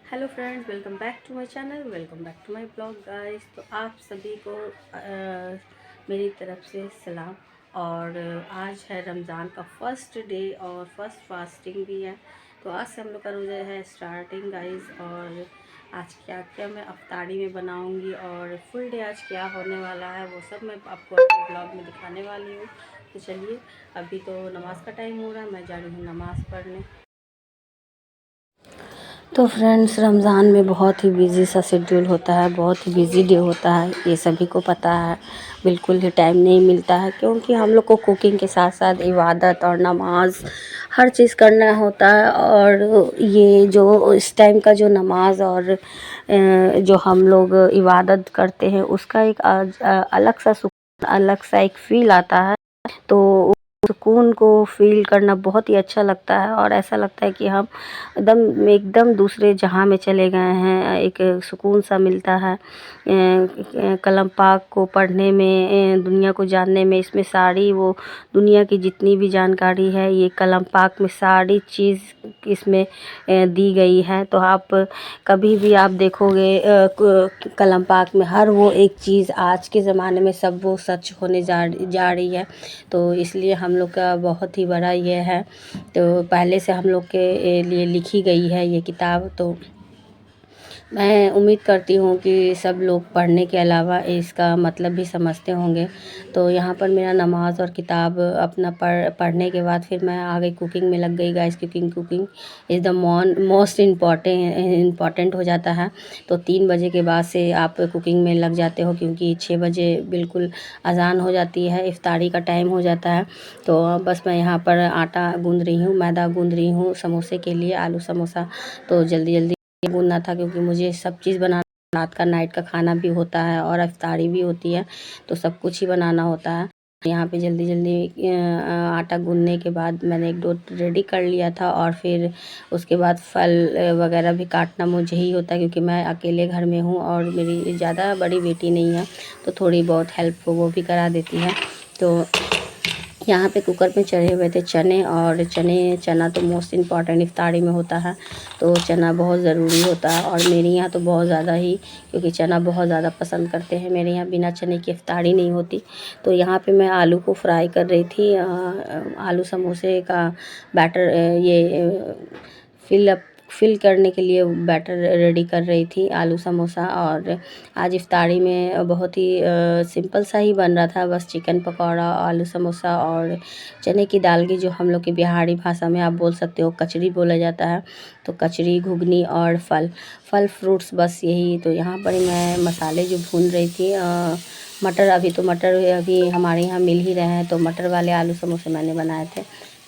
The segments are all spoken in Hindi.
Hello friends, welcome back to my channel, welcome back to my blog guys. तो आप सभी को मेरी तरफ से सलाम। और आज है रमज़ान का फर्स्ट डे और फर्स्ट फास्टिंग भी है। तो आज से हम लोग का रोज़ा है स्टार्टिंग गाइस। और आज क्या क्या मैं अफ्तारी में बनाऊंगी और फुल डे आज क्या होने वाला है वो सब मैं आपको अपने ब्लॉग में दिखाने वाली हूँ। तो चलिए, अभी तो नमाज़ का टाइम हो रहा है, मैं जा रही हूँ नमाज़ पढ़ने। तो फ्रेंड्स, रमज़ान में बहुत ही बिज़ी सा शेड्यूल होता है, बहुत ही बिज़ी डे होता है, ये सभी को पता है। बिल्कुल ही टाइम नहीं मिलता है क्योंकि हम लोग को कुकिंग के साथ साथ इबादत और नमाज़ हर चीज़ करना होता है। और ये जो इस टाइम का जो नमाज़ और जो हम लोग इबादत करते हैं उसका एक अलग सा सुकून, अलग सा एक फ़ील आता है। तो सुकून को फ़ील करना बहुत ही अच्छा लगता है और ऐसा लगता है कि हम एकदम दूसरे जहाँ में चले गए हैं। एक सुकून सा मिलता है कलम पाक को पढ़ने में, दुनिया को जानने में। इसमें सारी वो दुनिया की जितनी भी जानकारी है ये कलम पाक में सारी चीज़ इसमें दी गई है। तो आप कभी भी आप देखोगे कलम पाक में हर वो एक चीज़ आज के ज़माने में सब वो सच होने जा रही है। तो इसलिए हम लोग का बहुत ही बड़ा ये है। तो पहले से हम लोग के लिए लिखी गई है ये किताब। तो मैं उम्मीद करती हूँ कि सब लोग पढ़ने के अलावा इसका मतलब भी समझते होंगे। तो यहाँ पर मेरा नमाज़ और किताब अपना पढ़ने के बाद फिर मैं आ गई कुकिंग में लग गई guys. Cooking is the most important हो जाता है। तो 3 बजे के बाद से आप कुकिंग में लग जाते हो क्योंकि 6 बजे बिल्कुल अज़ान हो जाती है, इफ्तारी का टाइम हो जाता है। तो बस मैं यहाँ पर आटा गूँध रही हूँ, मैदा गूँध रही हूँ समोसे के लिए, आलू समोसा। तो जल्दी जल्दी भूनना था क्योंकि मुझे सब चीज़ बनाना, रात का नाइट का खाना भी होता है और इफ्तारी भी होती है। तो सब कुछ ही बनाना होता है। यहाँ पे जल्दी जल्दी आटा गूँधने के बाद मैंने एक डो रेडी कर लिया था। और फिर उसके बाद फल वगैरह भी काटना मुझे ही होता है क्योंकि मैं अकेले घर में हूँ और मेरी ज़्यादा बड़ी बेटी नहीं है। तो थोड़ी बहुत हेल्प वो भी करा देती है। तो यहाँ पे कुकर में चढ़े हुए थे चने। और चना तो मोस्ट इम्पॉर्टेंट इफ्तारी में होता है। तो चना बहुत ज़रूरी होता है और मेरे यहाँ तो बहुत ज़्यादा ही, क्योंकि चना बहुत ज़्यादा पसंद करते हैं। मेरे यहाँ बिना चने की इफ्तारी नहीं होती। तो यहाँ पे मैं आलू को फ्राई कर रही थी। आलू समोसे का बैटर फिल करने के लिए बैटर रेडी कर रही थी, आलू समोसा। और आज इफ्तारी में बहुत ही सिंपल सा ही बन रहा था, बस चिकन पकौड़ा, आलू समोसा और चने की दाल की, जो हम लोग की बिहारी भाषा में आप बोल सकते हो कचरी बोला जाता है। तो कचरी, घुगनी और फल फ्रूट्स, बस यही। तो यहाँ पर मैं मसाले जो भून रही थी, मटर, अभी हमारे यहाँ मिल ही रहे हैं। तो मटर वाले आलू समोसे मैंने बनाए थे,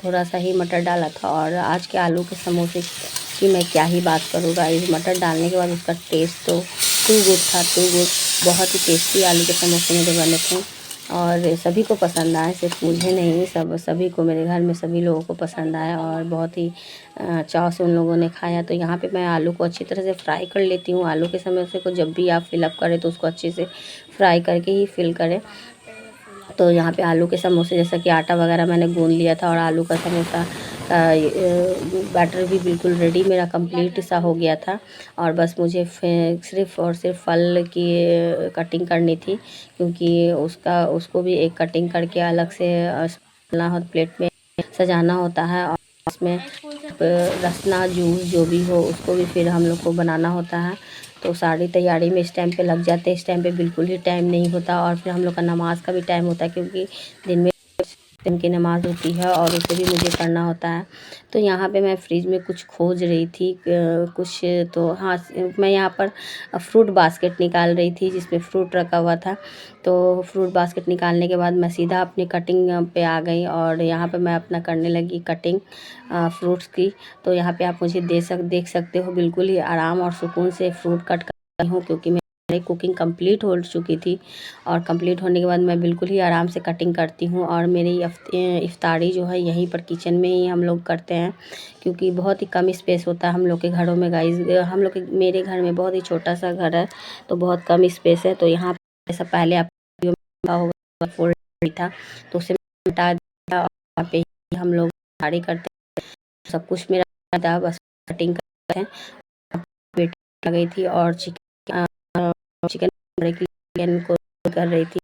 थोड़ा सा ही मटर डाला था। और आज के आलू के समोसे की मैं क्या ही बात करूँगा, इस मटर डालने के बाद उसका टेस्ट तो टू गुड था, टू गुड। बहुत ही टेस्टी आलू के समोसे मेरे बने थे और सभी को पसंद आए, सिर्फ मुझे नहीं, सभी को, मेरे घर में सभी लोगों को पसंद आया और बहुत ही चाव से उन लोगों ने खाया। तो यहाँ पे मैं आलू को अच्छी तरह से फ्राई कर लेती हूँ। आलू के समोसे को जब भी आप फिलअप करें तो उसको अच्छे से फ्राई करके ही फिल करें। तो यहाँ पे आलू के समोसे, जैसा कि आटा वगैरह मैंने गूँध लिया था और आलू का समोसा का बैटर भी बिल्कुल रेडी मेरा कंप्लीट सा हो गया था। और बस मुझे सिर्फ़ और सिर्फ फल की कटिंग करनी थी क्योंकि उसको भी एक कटिंग करके अलग से डालना हो, प्लेट में सजाना होता है। और उसमें रसना जूस जो भी हो उसको भी फिर हम लोग को बनाना होता है। तो सारी तैयारी में इस टाइम पे लग जाते हैं। इस टाइम पे बिल्कुल ही टाइम नहीं होता। और फिर हम लोग का नमाज़ का भी टाइम होता है क्योंकि दिन में टाइम की नमाज़ होती है और उसे भी मुझे करना होता है। तो यहाँ पे मैं फ्रिज में कुछ खोज रही थी, कुछ, तो हाँ, मैं यहाँ पर फ्रूट बास्केट निकाल रही थी जिसमें फ्रूट रखा हुआ था। तो फ्रूट बास्केट निकालने के बाद मैं सीधा अपनी कटिंग पे आ गई और यहाँ पे मैं अपना करने लगी कटिंग फ्रूट्स की। तो यहाँ पे आप मुझे देख सकते हो, बिल्कुल ही आराम और सुकून से फ्रूट कट कर रही हूँ क्योंकि मेरी कुकिंग कंप्लीट हो चुकी थी। और कंप्लीट होने के बाद मैं बिल्कुल ही आराम से कटिंग करती हूँ। और मेरी इफ्तारी जो है यहीं पर किचन में ही हम लोग करते हैं क्योंकि बहुत ही कम स्पेस होता है हम लोग के घरों में गाइस। मेरे घर में बहुत ही छोटा सा घर है तो बहुत कम स्पेस है। तो यहाँ पर ऐसा पहले आप फोल्ड था तो उसे हटा दिया और वहाँ पे ही हम लोग इफ्तारी करते हैं। सब कुछ मेरा था, बस कटिंग करते हैं। आ गई थी और चिकन चिकन चिकन को कर रही थी,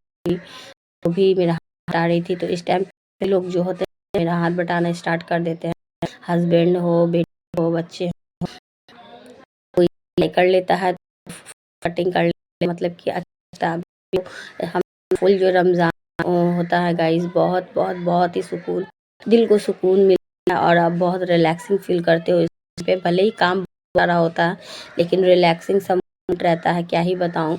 वो भी मेरा हाथ बटा रही थी। तो इस टाइम पे लोग जो होते हैं मेरा हाथ बटाना स्टार्ट कर देते हैं, हस्बैंड हो, बेटे हो, बच्चे कर लेता है, कटिंग कर ले, मतलब कि अच्छा। हम फुल जो रमज़ान होता है गाइस, बहुत बहुत बहुत ही सुकून, दिल को सुकून मिलता है और आप बहुत रिलैक्सिंग फील करते हो इस पे। भले ही काम सारा होता है लेकिन रिलैक्सिंग सा मोमेंट रहता है, क्या ही बताऊं।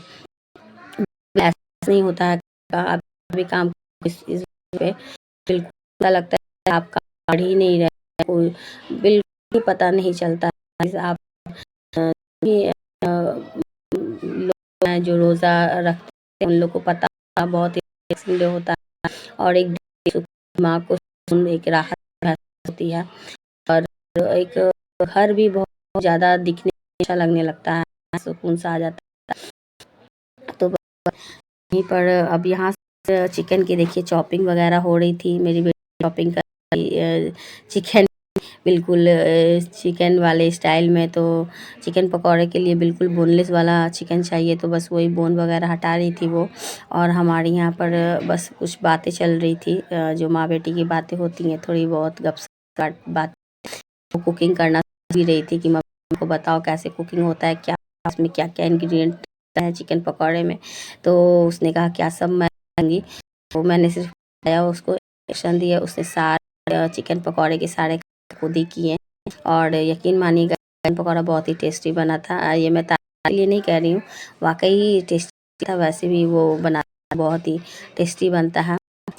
ऐसा नहीं होता है आप भी काम इस पे बिल्कुल ऐसा लगता है आप काम ही नहीं रहे, कोई बिल्कुल पता नहीं चलता है। आप लोग हैं जो रोज़ा रखते हैं उन लोग को पता बहुत ही डे होता है और एक दिमाग को सुकून, एक राहत महसूस होती है और एक घर भी बहुत ज़्यादा दिखने में अच्छा लगने लगता है, सुकून सा आ जाता है। तो वहीं पर अब यहाँ से चिकन की देखिए चॉपिंग वगैरह हो रही थी, मेरी बेटी चॉपिंग कर रही चिकन, बिल्कुल चिकन वाले स्टाइल में। तो चिकन पकौड़े के लिए बिल्कुल बोनलेस वाला चिकन चाहिए, तो बस वही बोन वगैरह हटा रही थी वो। और हमारे यहाँ पर बस कुछ बातें चल रही थी, जो माँ बेटी की बातें होती हैं, थोड़ी बहुत गपशप बात। तो कुकिंग करना भी रही थी कि मम्मी को बताओ कैसे कुकिंग होता है, क्या उसमें क्या क्या इंग्रेडिएंट है चिकन पकौड़े में। तो उसने कहा क्या सब मैं बताऊंगी। तो मैंने सिर्फ बताया, उसको इंस्ट्रक्शन दिया, उसने सारे चिकन पकौड़े के सारे खुद ही किए और यकीन मानिएगा चिकन पकौड़ा बहुत ही टेस्टी बना था। ये मैं तारीफ के लिए नहीं कह रही हूँ, वाकई टेस्टी था, वैसे भी वो बना बहुत ही टेस्टी बनता है।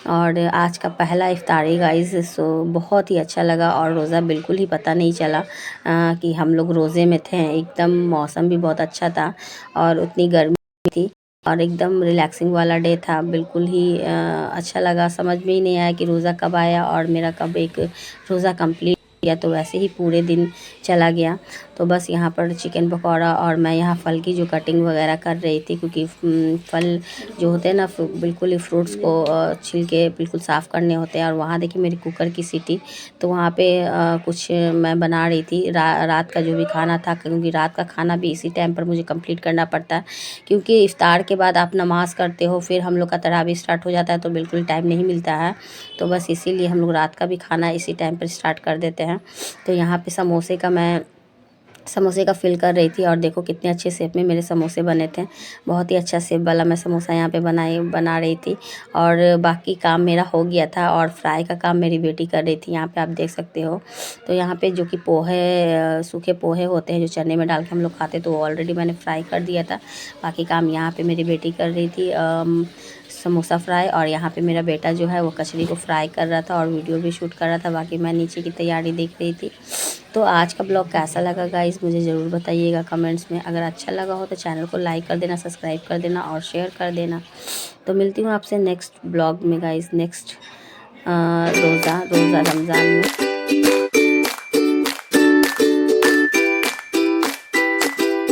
और आज का पहला इफ्तारी गाइस, सो बहुत ही अच्छा लगा और रोज़ा बिल्कुल ही पता नहीं चला कि हम लोग रोज़े में थे। एकदम मौसम भी बहुत अच्छा था और उतनी गर्मी थी और एकदम रिलैक्सिंग वाला डे था, बिल्कुल ही अच्छा लगा। समझ में ही नहीं आया कि रोज़ा कब आया और मेरा कब एक रोज़ा कंप्लीट किया, तो वैसे ही पूरे दिन चला गया। तो बस यहाँ पर चिकन पकौड़ा और मैं यहाँ फल की जो कटिंग वगैरह कर रही थी, क्योंकि फल जो होते हैं ना बिल्कुल ही फ्रूट्स को छिल के बिल्कुल साफ़ करने होते हैं। और वहाँ देखिए मेरी कुकर की सीटी, तो वहाँ पे कुछ मैं बना रही थी रात का जो भी खाना था, क्योंकि रात का खाना भी इसी टाइम पर मुझे कंप्लीट करना पड़ता है, क्योंकि इफ्तार के बाद आप नमाज़ करते हो, फिर हम लोग का तरावी स्टार्ट हो जाता है, तो बिल्कुल टाइम नहीं मिलता है। तो बस इसीलिए हम लोग रात का भी खाना इसी टाइम पर स्टार्ट कर देते हैं। तो यहाँ पे समोसे का फिल कर रही थी और देखो कितने अच्छे शेप में मेरे समोसे बने थे, बहुत ही अच्छा शेप वाला मैं समोसा यहाँ पे बना रही थी। और बाकी काम मेरा हो गया था और फ्राई का काम मेरी बेटी कर रही थी, यहाँ पे आप देख सकते हो। तो यहाँ पे जो कि पोहे, सूखे पोहे होते हैं जो चने में डाल के हम लोग खाते, तो वो ऑलरेडी मैंने फ्राई कर दिया था। बाकी काम यहाँ पे मेरी बेटी कर रही थी, समोसा फ्राई। और यहाँ पे मेरा बेटा जो है वो कचरी को फ्राई कर रहा था और वीडियो भी शूट कर रहा था, बाकी मैं नीचे की तैयारी देख रही थी। तो आज का ब्लॉग कैसा लगा गाइस, मुझे ज़रूर बताइएगा कमेंट्स में। अगर अच्छा लगा हो तो चैनल को लाइक कर देना, सब्सक्राइब कर देना और शेयर कर देना। तो मिलती हूँ आपसे नेक्स्ट ब्लॉग में गाइस, नेक्स्ट रोज़ा रमज़ान में।